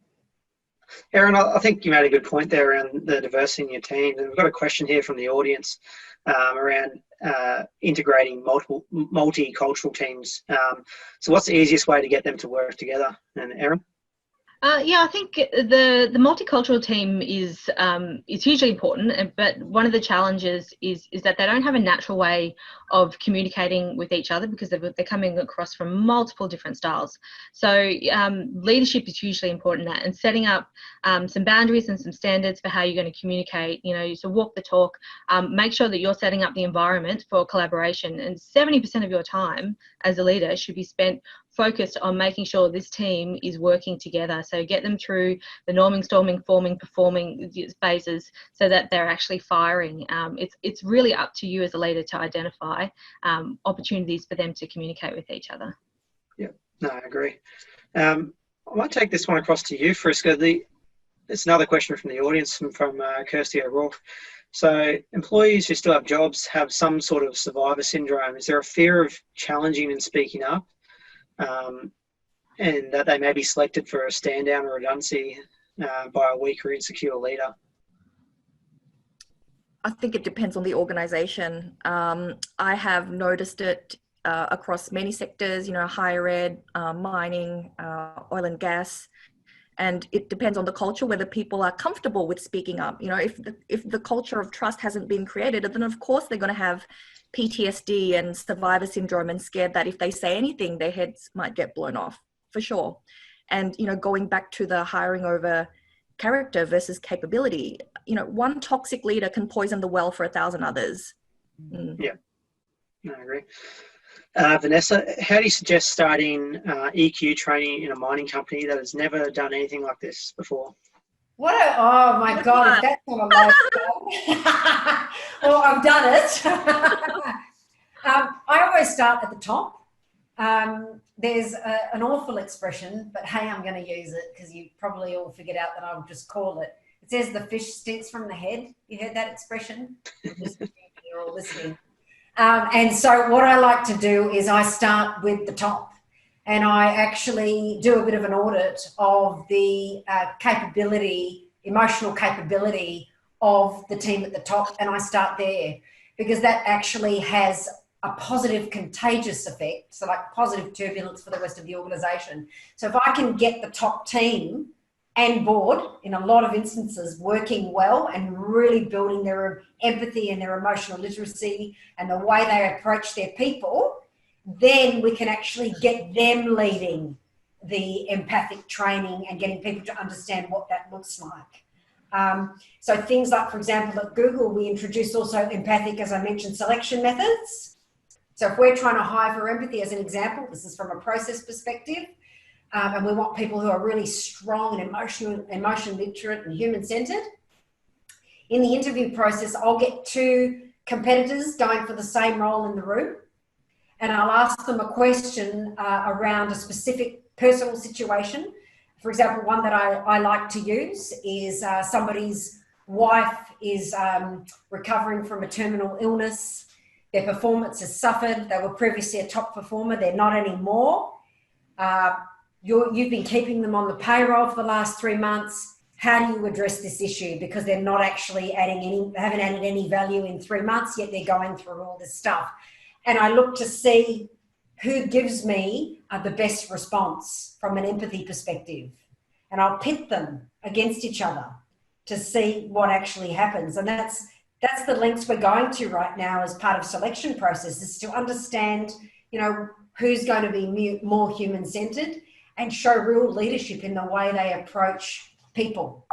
[SPEAKER 1] Erin, I think you made a good point there around the diversity in your team. And we've got a question here from the audience around integrating multicultural teams. So what's the easiest way to get them to work together? And Erin?
[SPEAKER 4] Yeah, I think the multicultural team is hugely important, but one of the challenges is that they don't have a natural way of communicating with each other because they're coming across from multiple different styles. So leadership is hugely important in that, and setting up some boundaries and some standards for how you're going to communicate. So walk the talk. Make sure that you're setting up the environment for collaboration, and 70% of your time as a leader should be spent focused on making sure this team is working together. So get them through the norming, storming, forming, performing phases so that they're actually firing. It's really up to you as a leader to identify opportunities for them to communicate with each other.
[SPEAKER 1] Yeah, no, I agree. I might take this one across to you, Friska. It's another question from the audience from Kirsty O'Rourke. So employees who still have jobs have some sort of survivor syndrome. Is there a fear of challenging and speaking up? And that they may be selected for a stand down or redundancy by a weak or insecure leader?
[SPEAKER 3] I think it depends on the organisation. I have noticed it across many sectors, higher ed, mining, oil and gas, and it depends on the culture, whether people are comfortable with speaking up. If the culture of trust hasn't been created, then of course they're going to have PTSD and survivor syndrome and scared that if they say anything, their heads might get blown off, for sure. And, going back to the hiring over character versus capability, one toxic leader can poison the well for 1,000 others.
[SPEAKER 1] Yeah, no, I agree. Vanessa, how do you suggest starting EQ training in a mining company that has never done anything like this before?
[SPEAKER 2] Oh my God, if that's not a life. Well, I've done it. I always start at the top. There's an awful expression, but hey, I'm going to use it because you probably all figured out that I'll just call it. It says the fish stinks from the head. You heard that expression? You're all listening. And so what I like to do is I start with the top. And I actually do a bit of an audit of the emotional capability of the team at the top, and I start there because that actually has a positive contagious effect, so like positive turbulence for the rest of the organisation. So if I can get the top team and board, in a lot of instances, working well and really building their empathy and their emotional literacy and the way they approach their people, then we can actually get them leading the empathic training and getting people to understand what that looks like. So things like, for example, at Google, we introduced also empathic, as I mentioned, selection methods. So if we're trying to hire for empathy, as an example, this is from a process perspective, and we want people who are really strong and emotion literate and human-centered. In the interview process, I'll get two competitors going for the same role in the room, and I'll ask them a question around a specific personal situation. For example, one that I like to use is somebody's wife is recovering from a terminal illness. Their performance has suffered. They were previously a top performer. They're not anymore. You've been keeping them on the payroll for the last 3 months. How do you address this issue? Because they're not actually haven't added any value in 3 months, yet they're going through all this stuff. And I look to see who gives me the best response from an empathy perspective. And I'll pit them against each other to see what actually happens. And that's the lengths we're going to right now as part of selection process, is to understand, who's going to be more human-centered and show real leadership in the way they approach people.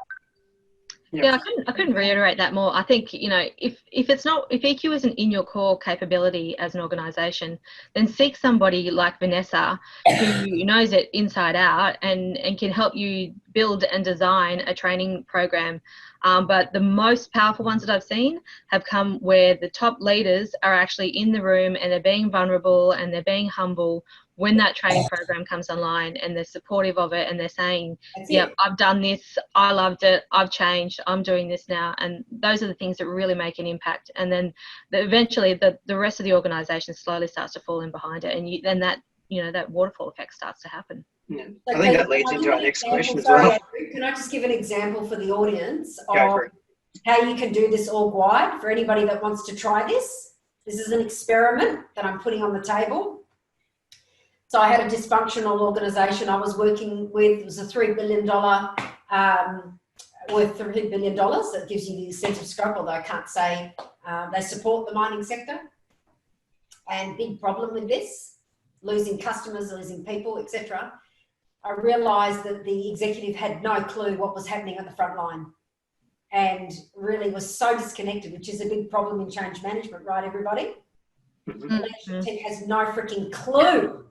[SPEAKER 4] Yeah, I couldn't reiterate that more. I think, if EQ isn't in your core capability as an organisation, then seek somebody like Vanessa who knows it inside out and can help you build and design a training program. But the most powerful ones that I've seen have come where the top leaders are actually in the room and they're being vulnerable and they're being humble when that training program comes online, and they're supportive of it and they're saying, yep, I've done this, I loved it, I've changed, I'm doing this now. And those are the things that really make an impact. And then eventually the rest of the organisation slowly starts to fall in behind it. And then that waterfall effect starts to happen.
[SPEAKER 1] Yeah. I think that leads into our next question as well.
[SPEAKER 2] Andrew, can I just give an example for the audience of how you can do this org-wide for anybody that wants to try this? This is an experiment that I'm putting on the table. So I had a dysfunctional organisation I was working with. It was a $3 billion, worth $3 billion. That gives you the sense of scope, although I can't say they support the mining sector. And big problem with this, losing customers, losing people, etc. I realised that the executive had no clue what was happening at the front line and really was so disconnected, which is a big problem in change management, right, everybody? Mm-hmm. The leadership team has no freaking clue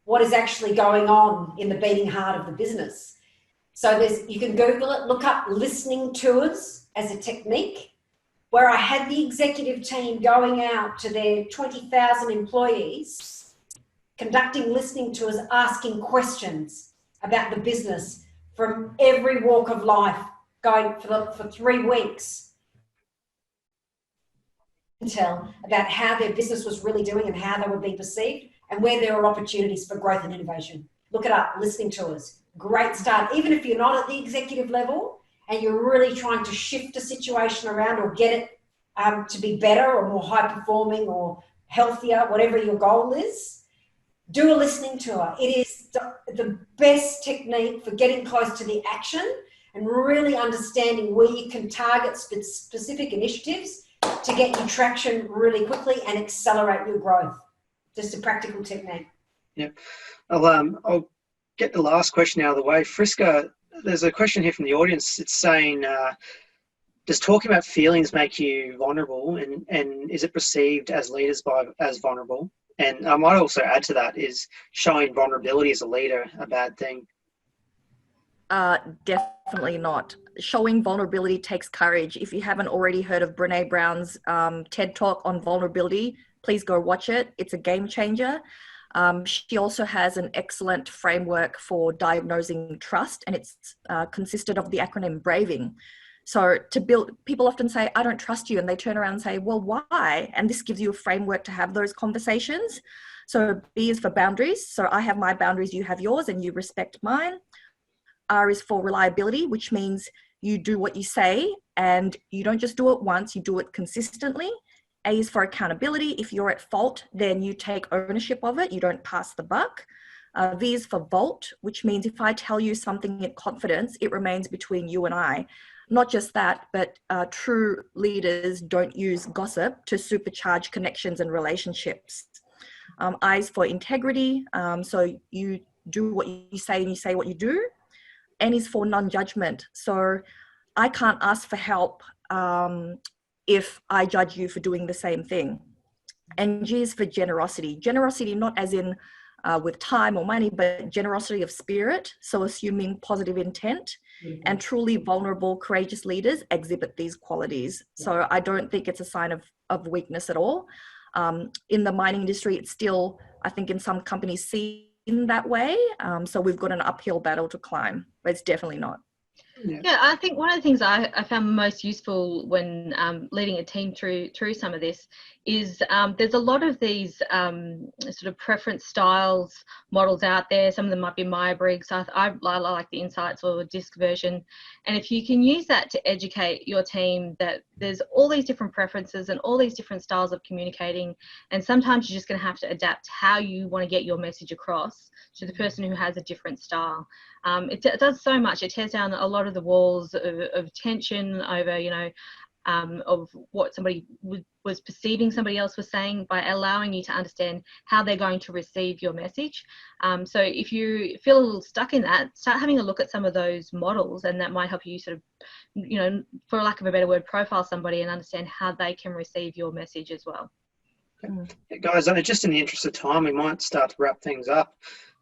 [SPEAKER 2] what is actually going on in the beating heart of the business. So you can Google it, look up listening tours as a technique, where I had the executive team going out to their 20,000 employees, conducting listening tours, asking questions about the business from every walk of life, going for 3 weeks. Tell about how their business was really doing and how they were being perceived, and where there are opportunities for growth and innovation. Look it up, listening tours. Great start. Even if you're not at the executive level and you're really trying to shift a situation around or get it to be better or more high performing or healthier, whatever your goal is, do a listening tour. It is the best technique for getting close to the action and really understanding where you can target specific initiatives to get you traction really quickly and accelerate your growth. Just a practical technique.
[SPEAKER 1] Yeah. I'll get the last question out of the way. Friska, there's a question here from the audience. It's saying, does talking about feelings make you vulnerable, and is it perceived as leaders as vulnerable? And I might also add to that, is showing vulnerability as a leader a bad thing?
[SPEAKER 3] Definitely not. Showing vulnerability takes courage. If you haven't already heard of Brene Brown's TED Talk on vulnerability, please go watch it. It's a game changer. She also has an excellent framework for diagnosing trust, and it's consisted of the acronym BRAVING. So to build, people often say, I don't trust you. And they turn around and say, well, why? And this gives you a framework to have those conversations. So B is for boundaries. So I have my boundaries, you have yours, and you respect mine. R is for reliability, which means you do what you say and you don't just do it once, you do it consistently. A is for accountability. If you're at fault, then you take ownership of it. You don't pass the buck. V is for vault, which means if I tell you something in confidence, it remains between you and I. Not just that, but true leaders don't use gossip to supercharge connections and relationships. I is for integrity, so you do what you say and you say what you do. N is for non-judgment, so I can't ask for help if I judge you for doing the same thing. And G is for generosity. Generosity not as in with time or money, but generosity of spirit, so assuming positive intent. And truly vulnerable, courageous leaders exhibit these qualities. So I don't think it's a sign of weakness at all. In the mining industry, it's still, I think in some companies, seen that way. So we've got an uphill battle to climb, but it's definitely not.
[SPEAKER 4] Yeah, I think one of the things I found most useful when leading a team through some of this is there's a lot of these sort of preference styles models out there. Some of them might be Myers-Briggs. I like the Insights or the DISC version. And if you can use that to educate your team that there's all these different preferences and all these different styles of communicating, and sometimes you're just going to have to adapt how you want to get your message across to the person who has a different style. It does so much. It tears down a lot of the walls of tension over, you know, of what somebody was perceiving somebody else was saying, by allowing you to understand how they're going to receive your message. So if you feel a little stuck in that, start having a look at some of those models, and that might help you sort of, you know, for lack of a better word, profile somebody and understand how they can receive your message as well.
[SPEAKER 1] Yeah, guys, just in the interest of time, we might start to wrap things up.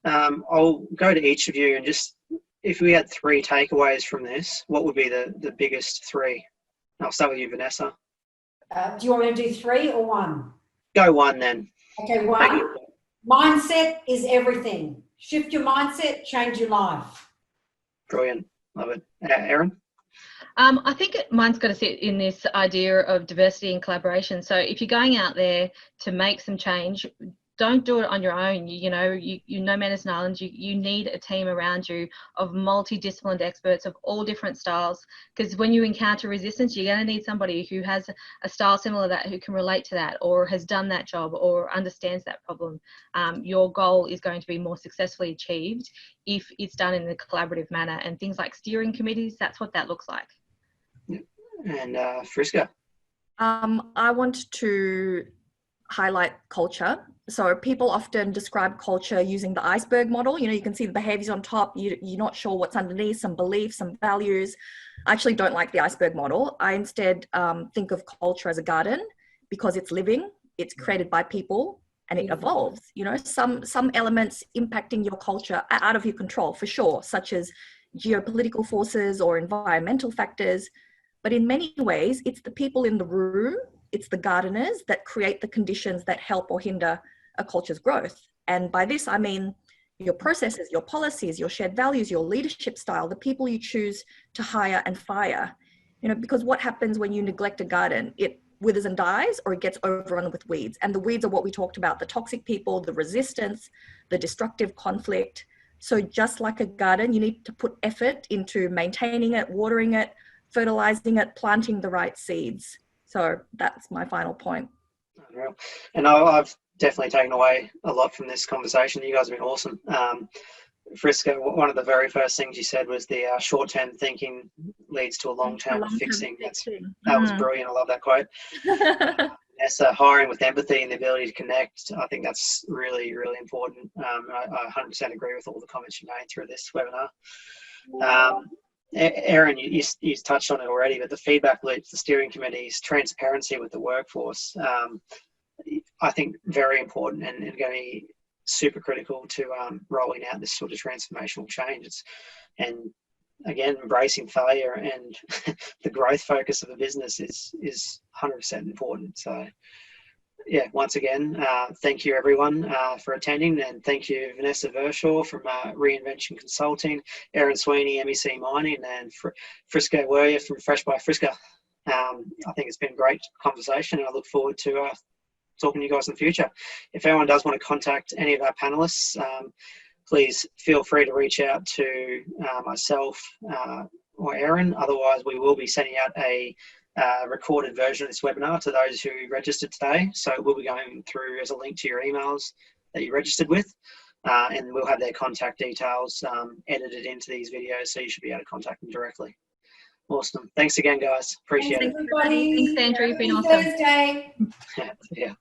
[SPEAKER 1] I'll go to each of you and just, if we had 3 takeaways from this, what would be the biggest 3? I'll start with you, Vanessa.
[SPEAKER 2] Do you want me to do 3 or 1?
[SPEAKER 1] Go 1 then.
[SPEAKER 2] Okay, 1. Mindset is everything. Shift your mindset, change your life.
[SPEAKER 1] Brilliant. Love it. Erin?
[SPEAKER 4] I think mine's got to sit in this idea of diversity and collaboration. So if you're going out there to make some change, don't do it on your own. You know no man is an island. You need a team around you of multidisciplined experts of all different styles, because when you encounter resistance, you're going to need somebody who has a style similar to that, who can relate to that, or has done that job, or understands that problem. Your goal is going to be more successfully achieved if it's done in a collaborative manner. And things like steering committees, that's what that looks like.
[SPEAKER 1] And Friska?
[SPEAKER 3] I want to highlight culture. So people often describe culture using the iceberg model. You know, you can see the behaviors on top. You're not sure what's underneath, some beliefs, some values. I actually don't like the iceberg model. I instead think of culture as a garden, because it's living, it's created by people, and it evolves. You know, some elements impacting your culture are out of your control, for sure, such as geopolitical forces or environmental factors. But in many ways, it's the people in the room, it's the gardeners that create the conditions that help or hinder a culture's growth. And by this, I mean your processes, your policies, your shared values, your leadership style, the people you choose to hire and fire. You know, because what happens when you neglect a garden? It withers and dies, or it gets overrun with weeds. And the weeds are what we talked about, the toxic people, the resistance, the destructive conflict. So just like a garden, you need to put effort into maintaining it, watering it, fertilizing it, planting the right seeds. So that's my final point.
[SPEAKER 1] And I've definitely taken away a lot from this conversation. You guys have been awesome. Friska, one of the very first things you said was the short-term thinking leads to a long-term fixing. That was brilliant. I love that quote. Vanessa, hiring with empathy and the ability to connect. I think that's really, really important. I 100% agree with all the comments you made through this webinar. Erin, you touched on it already, but the feedback loops, the steering committees, transparency with the workforce, I think very important and going to be super critical to rolling out this sort of transformational change. And again, embracing failure and the growth focus of a business is 100% important. So yeah, once again, thank you everyone for attending, and thank you Vanessa Verschaw from Reinvention Consulting, Erin Sweeney, MEC Mining, and Friska Werrier from Fresh by Friska. I think it's been a great conversation, and I look forward to talking to you guys in the future. If anyone does want to contact any of our panelists, please feel free to reach out to myself or Erin. Otherwise, we will be sending out a recorded version of this webinar to those who registered today. So it will be going through as a link to your emails that you registered with. and we'll have their contact details edited into these videos, so you should be able to contact them directly. Awesome. Thanks again, guys. Appreciate it.
[SPEAKER 5] Thanks, everybody.
[SPEAKER 4] Thanks, Andrew. You've been
[SPEAKER 5] Happy
[SPEAKER 4] awesome.
[SPEAKER 5] Thursday.
[SPEAKER 1] Yeah.